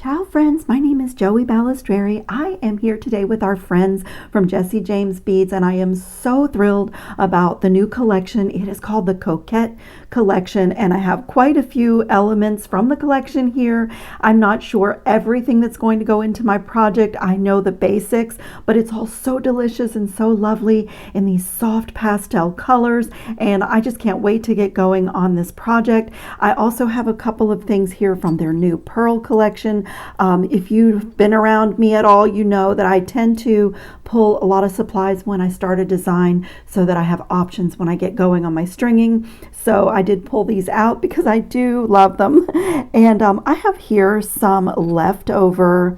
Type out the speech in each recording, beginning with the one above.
Ciao friends, my name is Joee Balestrieri. I am here today with our friends from Jesse James Beads, and I am so thrilled about the new collection. It is called the Coquette Collection, and I have quite a few elements from the collection here. I'm not sure everything that's going to go into my project. I know the basics, but it's all so delicious and so lovely in these soft pastel colors, and I just can't wait to get going on this project. I also have a couple of things here from their new pearl collection. If you've been around me at all, you know that I tend to pull a lot of supplies when I start a design so that I have options when I get going on my stringing. So I did pull these out because I do love them. And I have here some leftover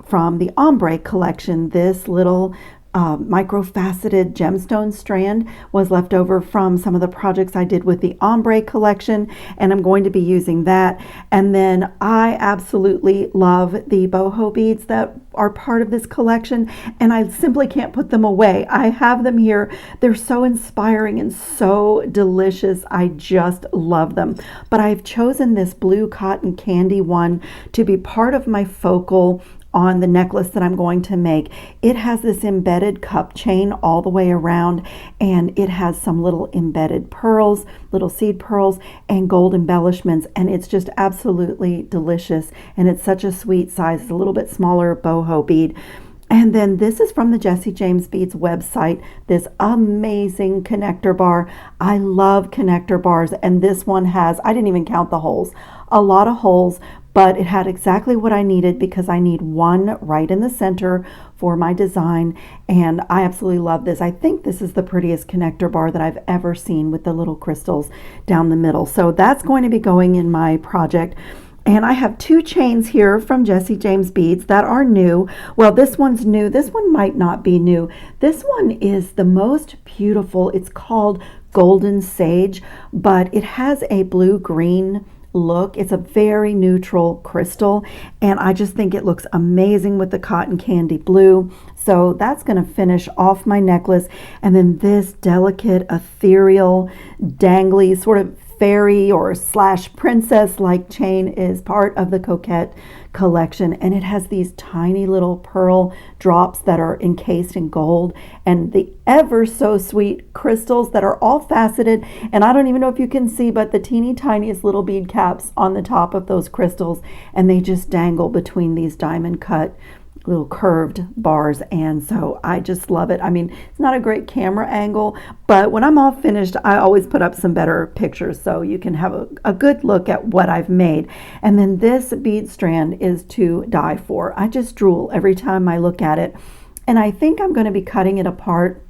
from the ombre collection. This little micro-faceted gemstone strand was left over from some of the projects I did with the ombre collection, and I'm going to be using that. And then I absolutely love the boho beads that are part of this collection, and I simply can't put them away. I have them here. They're so inspiring and so delicious. I just love them. But I've chosen this blue cotton candy one to be part of my focal on the necklace that I'm going to make. It has this embedded cup chain all the way around, and it has some little embedded pearls, little seed pearls, and gold embellishments, and it's just absolutely delicious. And it's such a sweet size. It's a little bit smaller boho bead. And then this is from the Jesse James Beads website, this amazing connector bar. I love connector bars, and this one has, I didn't even count the holes, a lot of holes, but it had exactly what I needed because I need one right in the center for my design, and I absolutely love this. I think this is the prettiest connector bar that I've ever seen with the little crystals down the middle. So that's going to be going in my project. And I have two chains here from Jesse James Beads that are new. Well, this one's new. This one might not be new. This one is the most beautiful. It's called Golden Sage, but it has a blue-green look. It's a very neutral crystal, and I just think it looks amazing with the cotton candy blue. So that's going to finish off my necklace. And then this delicate, ethereal, dangly, sort of fairy or slash princess like chain is part of the Coquette collection, and it has these tiny little pearl drops that are encased in gold, and the ever so sweet crystals that are all faceted. And I don't even know if you can see, but the teeny tiniest little bead caps on the top of those crystals, and they just dangle between these diamond cut little curved bars. And so I just love it. I mean, it's not a great camera angle, but when I'm all finished, I always put up some better pictures so you can have a good look at what I've made. And then this bead strand is to die for. I just drool every time I look at it, and I think I'm going to be cutting it apart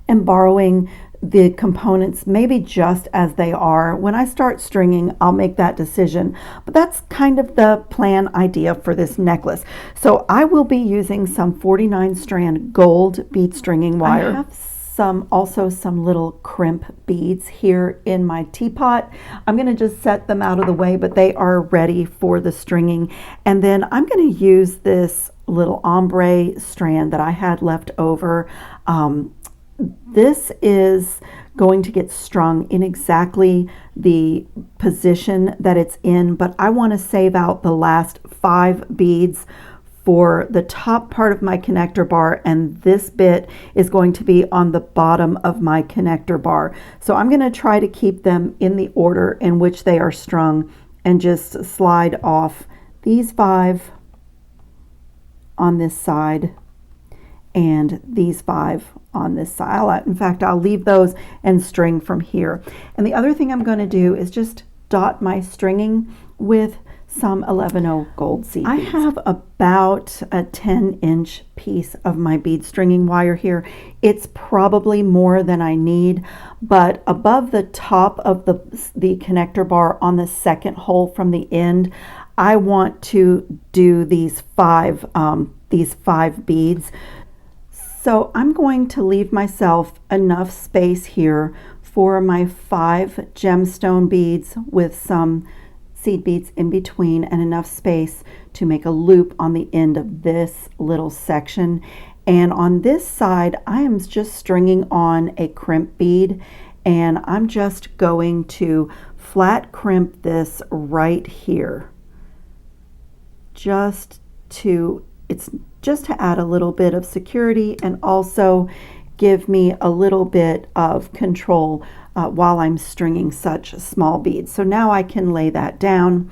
and borrowing the components maybe just as they are. When I start stringing, I'll make that decision, but that's kind of the plan idea for this necklace. So I will be using some 49 strand gold bead stringing wire. I have also some little crimp beads here in my teapot. I'm going to just set them out of the way, but they are ready for the stringing. And then I'm going to use this little ombre strand that I had left over. This is going to get strung in exactly the position that it's in, but I want to save out the last 5 beads for the top part of my connector bar, and this bit is going to be on the bottom of my connector bar. So I'm going to try to keep them in the order in which they are strung and just slide off these 5 on this side and these 5 on this side. In fact, I'll leave those and string from here. And the other thing I'm going to do is just dot my stringing with some 11/0 gold seed beads. I have about a 10-inch piece of my bead stringing wire here. It's probably more than I need, but above the top of the connector bar on the second hole from the end, I want to do these 5 beads. So I'm going to leave myself enough space here for my 5 gemstone beads with some seed beads in between, and enough space to make a loop on the end of this little section. And on this side, I am just stringing on a crimp bead, and I'm just going to flat crimp this right here. it's just to add a little bit of security and also give me a little bit of control while I'm stringing such small beads. So now I can lay that down,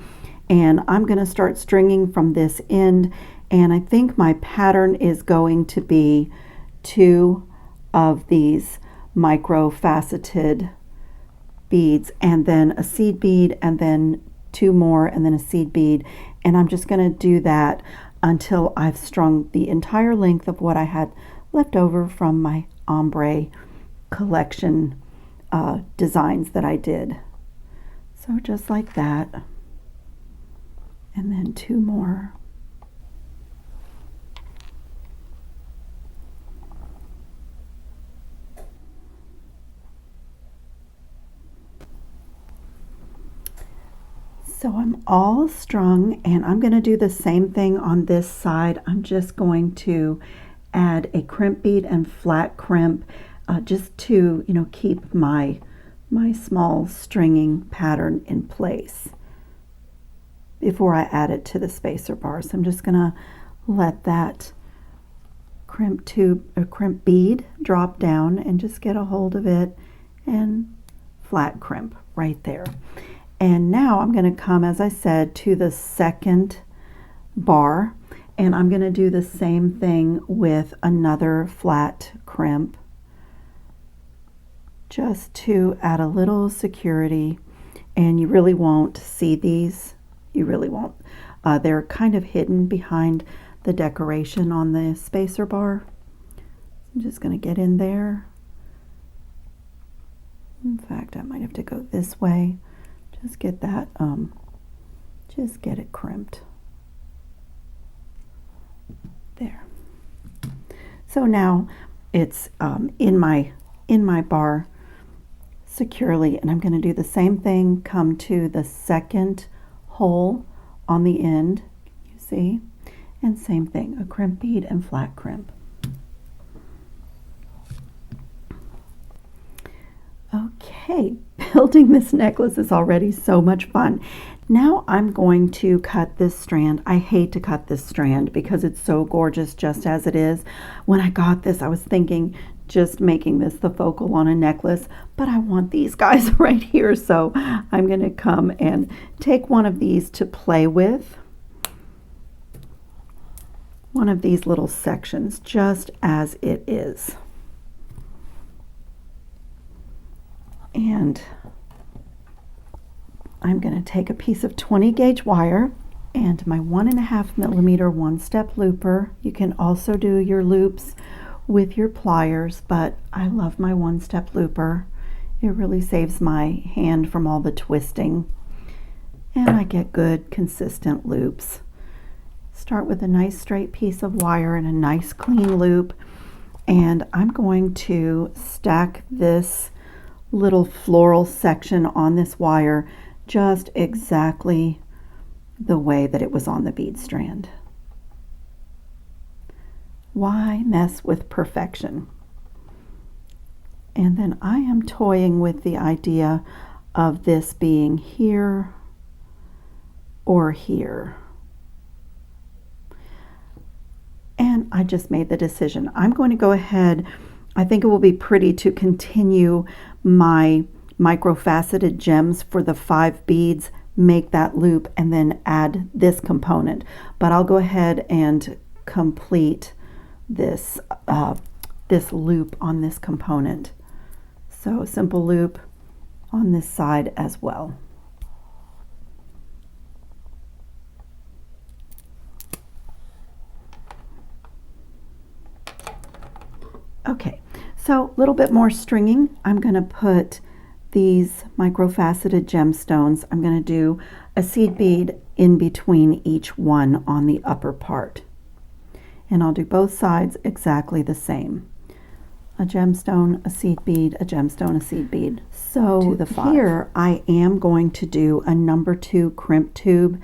and I'm going to start stringing from this end, and I think my pattern is going to be 2 of these micro faceted beads, and then a seed bead, and then 2 more, and then a seed bead. And I'm just going to do that until I've strung the entire length of what I had left over from my ombre collection designs that I did. So just like that, and then 2 more. So I'm all strung, and I'm going to do the same thing on this side. I'm just going to add a crimp bead and flat crimp just to, keep my small stringing pattern in place before I add it to the spacer bar. So I'm just going to let that crimp bead drop down and just get a hold of it and flat crimp right there. And now I'm going to come, as I said, to the second bar, and I'm going to do the same thing with another flat crimp just to add a little security. And you really won't see these. You really won't. They're kind of hidden behind the decoration on the spacer bar. I'm just going to get in there. In fact, I might have to go this way. Just get that, just get it crimped. There. So now it's in my bar securely, and I'm going to do the same thing. Come to the second hole on the end, you see, and same thing, a crimp bead and flat crimp. Okay, building this necklace is already so much fun. Now I'm going to cut this strand. I hate to cut this strand because it's so gorgeous just as it is. When I got this, I was thinking just making this the focal on a necklace, but I want these guys right here. So I'm going to come and take one of these to play with. One of these little sections just as it is. And I'm going to take a piece of 20 gauge wire and my 1.5 millimeter one-step looper. You can also do your loops with your pliers, but I love my one-step looper. It really saves my hand from all the twisting, and I get good consistent loops. Start with a nice straight piece of wire and a nice clean loop, and I'm going to stack this little floral section on this wire just exactly the way that it was on the bead strand. Why mess with perfection? And then I am toying with the idea of this being here or here. And I just made the decision. I'm going to go ahead. I think it will be pretty to continue my micro-faceted gems for the 5 beads, make that loop, and then add this component. But I'll go ahead and complete this this loop on this component. So simple loop on this side as well. Okay, so a little bit more stringing. I'm going to put these micro-faceted gemstones. I'm going to do a seed bead in between each one on the upper part. And I'll do both sides exactly the same. A gemstone, a seed bead, a gemstone, a seed bead. So here I am going to do a number 2 crimp tube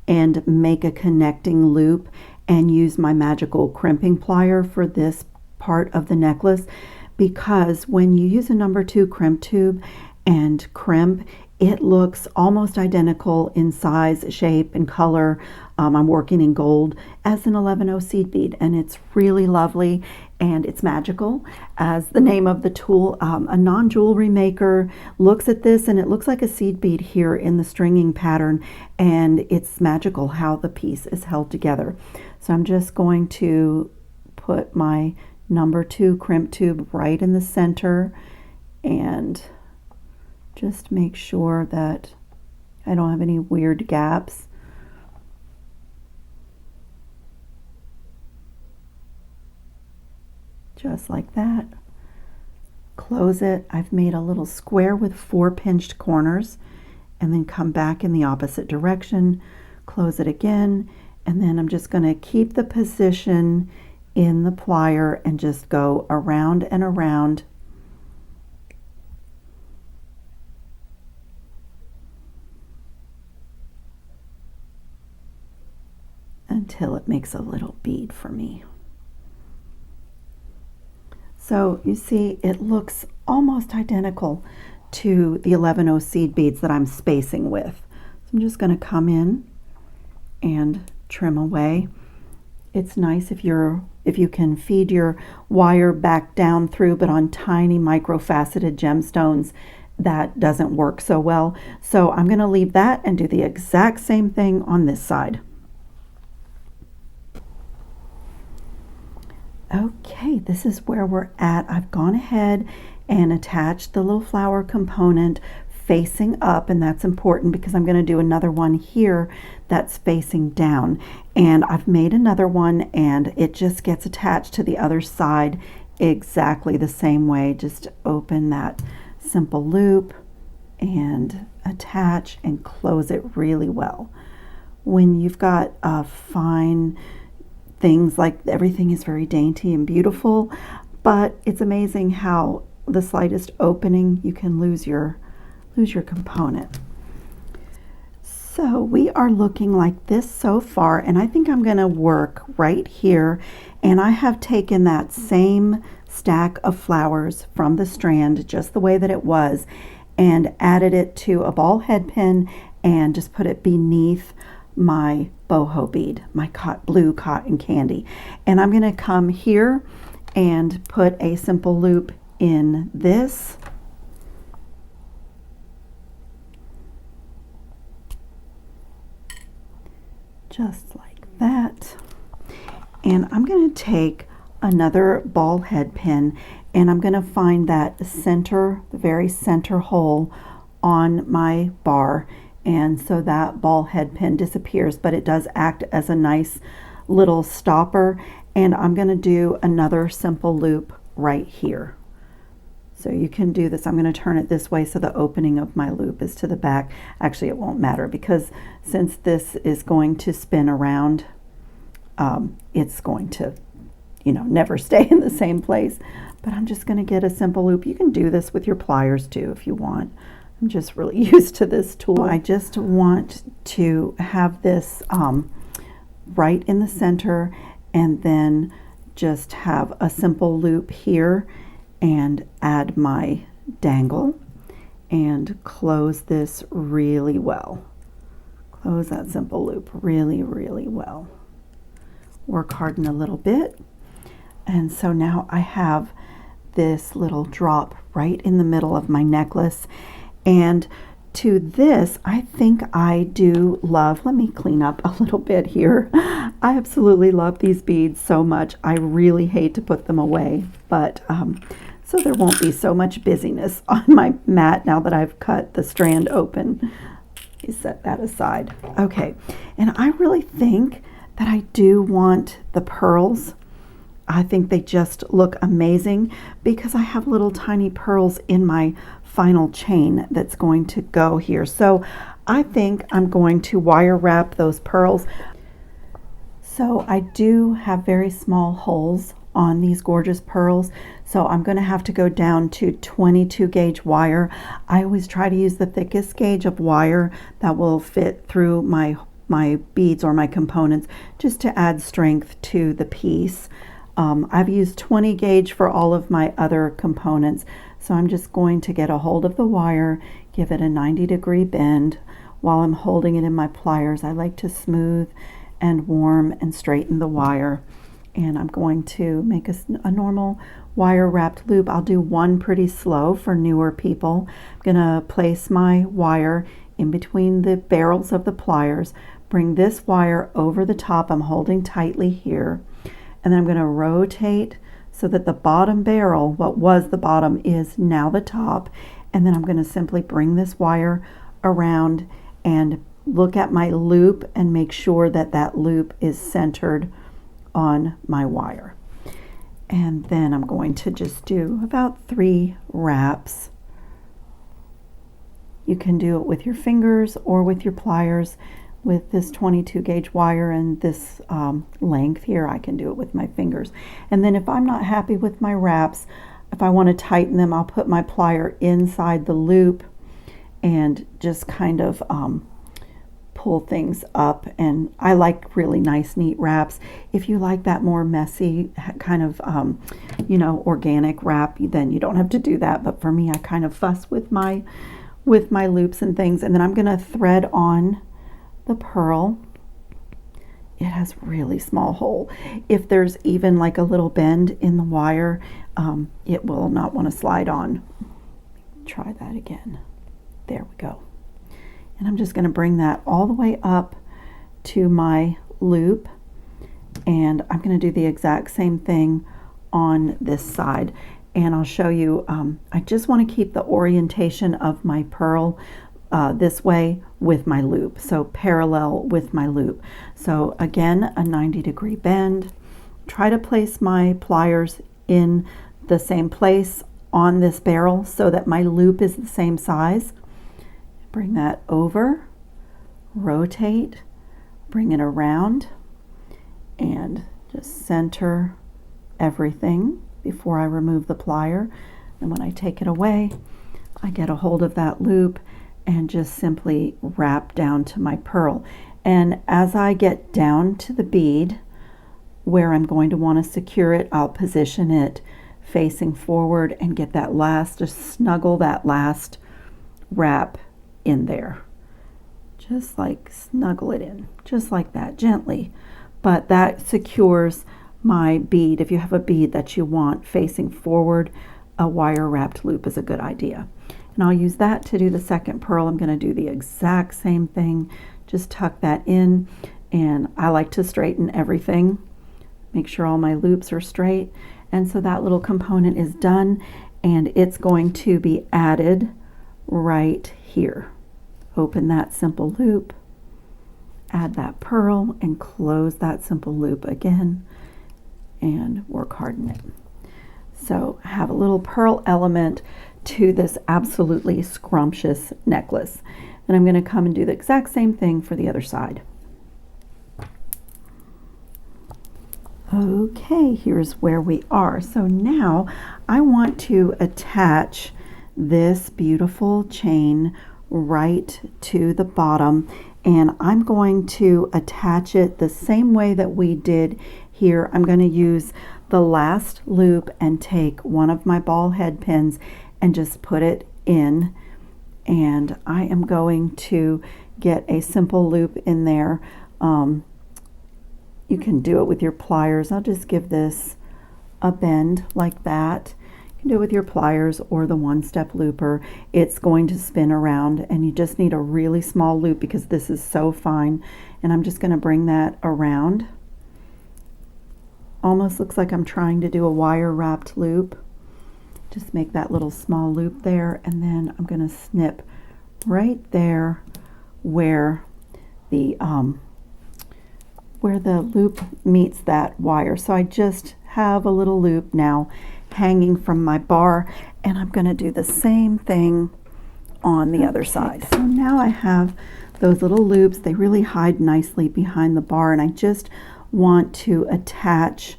and make a connecting loop and use my magical crimping plier for this part of the necklace, because when you use a number 2 crimp tube and crimp, It looks almost identical in size, shape, and color. I'm working in gold as an 11O seed bead, and it's really lovely and it's magical. As the name of the tool, a non-jewelry maker looks at this and it looks like a seed bead here in the stringing pattern, and it's magical how the piece is held together. So I'm just going to put my number 2 crimp tube right in the center and just make sure that I don't have any weird gaps. Just like that. Close it. I've made a little square with 4 pinched corners, and then come back in the opposite direction, close it again, and then I'm just going to keep the position in the plier and just go around and around until it makes a little bead for me. So you see, it looks almost identical to the 11O seed beads that I'm spacing with. So I'm just going to come in and trim away. It's nice if you can feed your wire back down through, but on tiny micro-faceted gemstones, that doesn't work so well. So I'm going to leave that and do the exact same thing on this side. Okay, this is where we're at. I've gone ahead and attached the little flower component facing up, and that's important because I'm going to do another one here that's facing down. And I've made another one and it just gets attached to the other side exactly the same way. Just open that simple loop and attach and close it really well. When you've got a fine things, like everything is very dainty and beautiful, but it's amazing how the slightest opening you can lose your component. So we are looking like this so far, and I think I'm going to work right here, and I have taken that same stack of flowers from the strand just the way that it was and added it to a ball head pin and just put it beneath my boho bead, my blue cotton candy. And I'm going to come here and put a simple loop in this. Just like that. And I'm going to take another ball head pin and I'm going to find that center, the very center hole on my bar. And so that ball head pin disappears, but it does act as a nice little stopper. And I'm going to do another simple loop right here. So you can do this. I'm going to turn it this way so the opening of my loop is to the back. Actually, it won't matter because since this is going to spin around, it's going to, never stay in the same place. But I'm just going to get a simple loop. You can do this with your pliers too if you want. I'm just really used to this tool. I just want to have this right in the center and then just have a simple loop here and add my dangle and close this really well. Close that simple loop really, really well. Work hard in a little bit. And so now I have this little drop right in the middle of my necklace. And to this, I think I do love, let me clean up a little bit here. I absolutely love these beads so much. I really hate to put them away, but so there won't be so much busyness on my mat now that I've cut the strand open. You set that aside. Okay, and I really think that I do want the pearls. I think they just look amazing because I have little tiny pearls in my final chain that's going to go here. So I think I'm going to wire wrap those pearls. So I do have very small holes on these gorgeous pearls, so I'm going to have to go down to 22 gauge wire. I always try to use the thickest gauge of wire that will fit through my beads or my components just to add strength to the piece. I've used 20 gauge for all of my other components, So I'm just going to get a hold of the wire, give it a 90-degree bend while I'm holding it in my pliers. I like to smooth and warm and straighten the wire. And I'm going to make a normal wire wrapped loop. I'll do one pretty slow for newer people. I'm gonna place my wire in between the barrels of the pliers, bring this wire over the top. I'm holding tightly here, and then I'm gonna rotate so that the bottom barrel, what was the bottom, is now the top. And then I'm gonna simply bring this wire around and look at my loop and make sure that that loop is centered on my wire. And then I'm going to just do about 3 wraps. You can do it with your fingers or with your pliers. With this 22 gauge wire and this length here, I can do it with my fingers. And then if I'm not happy with my wraps, if I want to tighten them, I'll put my plier inside the loop and just kind of pull things up. And I like really nice, neat wraps. If you like that more messy kind of, you know, organic wrap, then you don't have to do that. But for me, I kind of fuss with my loops and things. And then I'm going to thread on the pearl. It has really small hole. If there's even like a little bend in the wire, it will not want to slide on. Try that again. There we go. And I'm just going to bring that all the way up to my loop, and I'm going to do the exact same thing on this side. And I'll show you, I just want to keep the orientation of my pearl this way with my loop, so parallel with my loop. So again, a 90-degree bend. Try to place my pliers in the same place on this barrel so that my loop is the same size. Bring that over, rotate, bring it around, and just center everything before I remove the plier. And when I take it away, I get a hold of that loop and just simply wrap down to my pearl. And as I get down to the bead where I'm going to want to secure it, I'll position it facing forward and get that last, just snuggle that last wrap in there. Just like snuggle it in, just like that, gently. But that secures my bead. If you have a bead that you want facing forward, a wire wrapped loop is a good idea. And I'll use that to do the second pearl. I'm going to do the exact same thing. Just tuck that in, and I like to straighten everything. Make sure all my loops are straight. And so that little component is done, and it's going to be added right here. Open that simple loop, add that pearl, and close that simple loop again, and work harden it. So have a little pearl element to this absolutely scrumptious necklace. And I'm going to come and do the exact same thing for the other side. Okay, here's where we are. So now I want to attach this beautiful chain right to the bottom, and I'm going to attach it the same way that we did here. I'm going to use the last loop and take one of my ball head pins and just put it in, and I am going to get a simple loop in there. You can do it with your pliers. I'll just give this a bend like that. You can do it with your pliers or the one-step looper. It's going to spin around, and you just need a really small loop because this is so fine. And I'm just going to bring that around. Almost looks like I'm trying to do a wire wrapped loop. Just make that little small loop there, and then I'm going to snip right there where the loop meets that wire. So I just have a little loop now hanging from my bar, and I'm going to do the same thing on the other side. So now I have those little loops. They really hide nicely behind the bar, and I just want to attach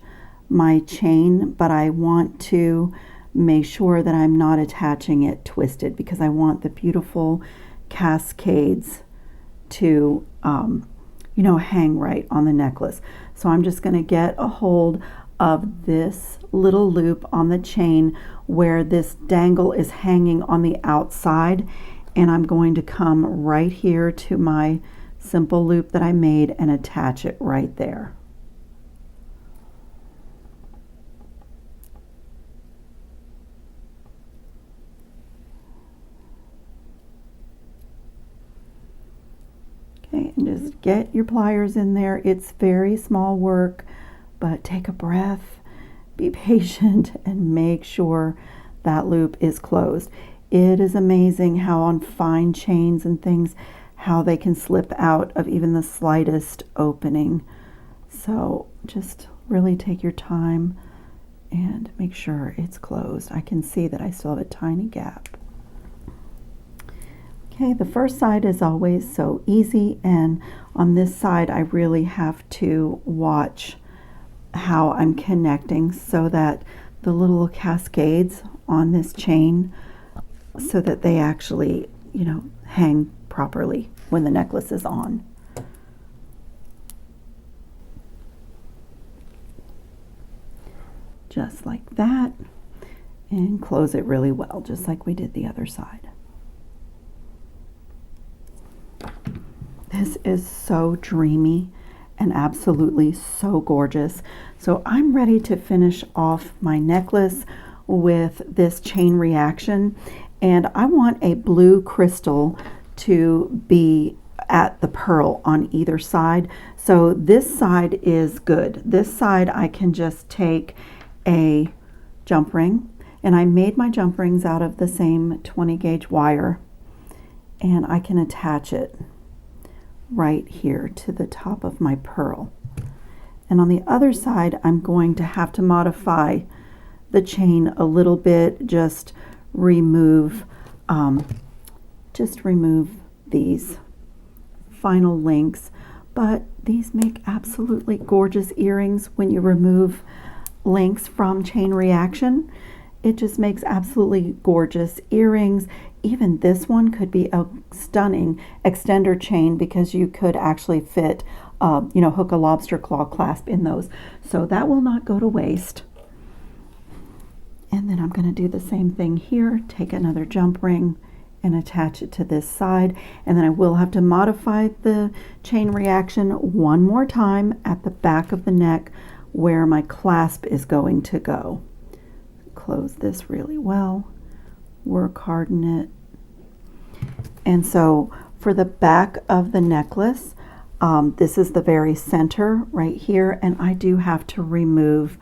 my chain, but I want to make sure that I'm not attaching it twisted because I want the beautiful cascades to hang right on the necklace. So I'm just going to get a hold of this little loop on the chain where this dangle is hanging on the outside, and I'm going to come right here to my simple loop that I made and attach it right there. Okay, and just get your pliers in there. It's very small work, but take a breath, be patient, and make sure that loop is closed. It is amazing how on fine chains and things, how they can slip out of even the slightest opening. So just really take your time and make sure it's closed. I can see that I still have a tiny gap. Okay, the first side is always so easy, and on this side I really have to watch how I'm connecting so that the little cascades on this chain, so that they actually, you know, hang properly when the necklace is on. Just like that, and close it really well, just like we did the other side. This is so dreamy and absolutely so gorgeous. So I'm ready to finish off my necklace with this chain reaction, and I want a blue crystal to be at the pearl on either side. So this side is good. This side I can just take a jump ring, and I made my jump rings out of the same 20 gauge wire, and I can attach it right here to the top of my pearl. And on the other side, I'm going to have to modify the chain a little bit, just remove these final links. But these make absolutely gorgeous earrings when you remove links from chain reaction. It just makes absolutely gorgeous earrings. Even this one could be a stunning extender chain because you could actually fit, you know, hook a lobster claw clasp in those. So that will not go to waste. And then I'm going to do the same thing here. Take another jump ring and attach it to this side. And then I will have to modify the chain reaction one more time at the back of the neck where my clasp is going to go. Close this really well. Work hard in it. And so for the back of the necklace, this is the very center right here, and I do have to remove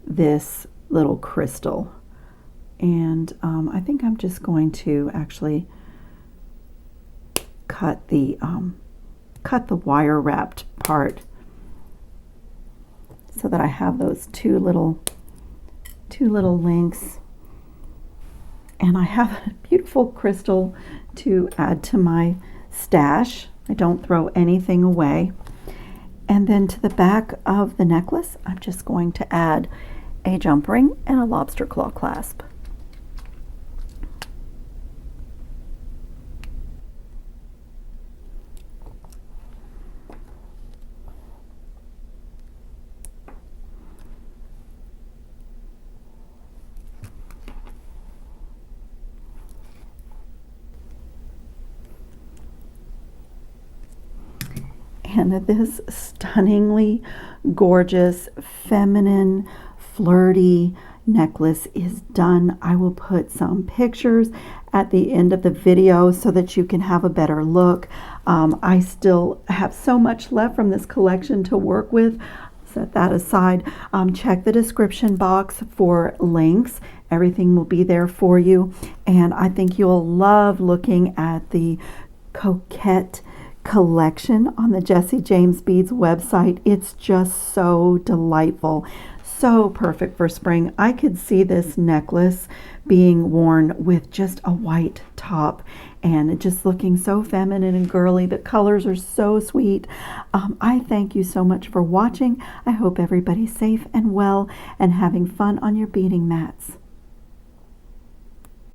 this little crystal. And I think I'm just going to actually cut the wire wrapped part so that I have those two little links. And I have a beautiful crystal to add to my stash. I don't throw anything away. And then to the back of the necklace, I'm just going to add a jump ring and a lobster claw clasp. And this stunningly gorgeous, feminine, flirty necklace is done. I will put some pictures at the end of the video so that you can have a better look. I still have so much left from this collection to work with. Set that aside. Check the description box for links. Everything will be there for you. And I think you'll love looking at the Coquette Collection on the Jesse James Beads website. It's just so delightful, so perfect for spring. I could see this necklace being worn with just a white top and just looking so feminine and girly. The colors are so sweet. I thank you so much for watching. I hope everybody's safe and well and having fun on your beading mats.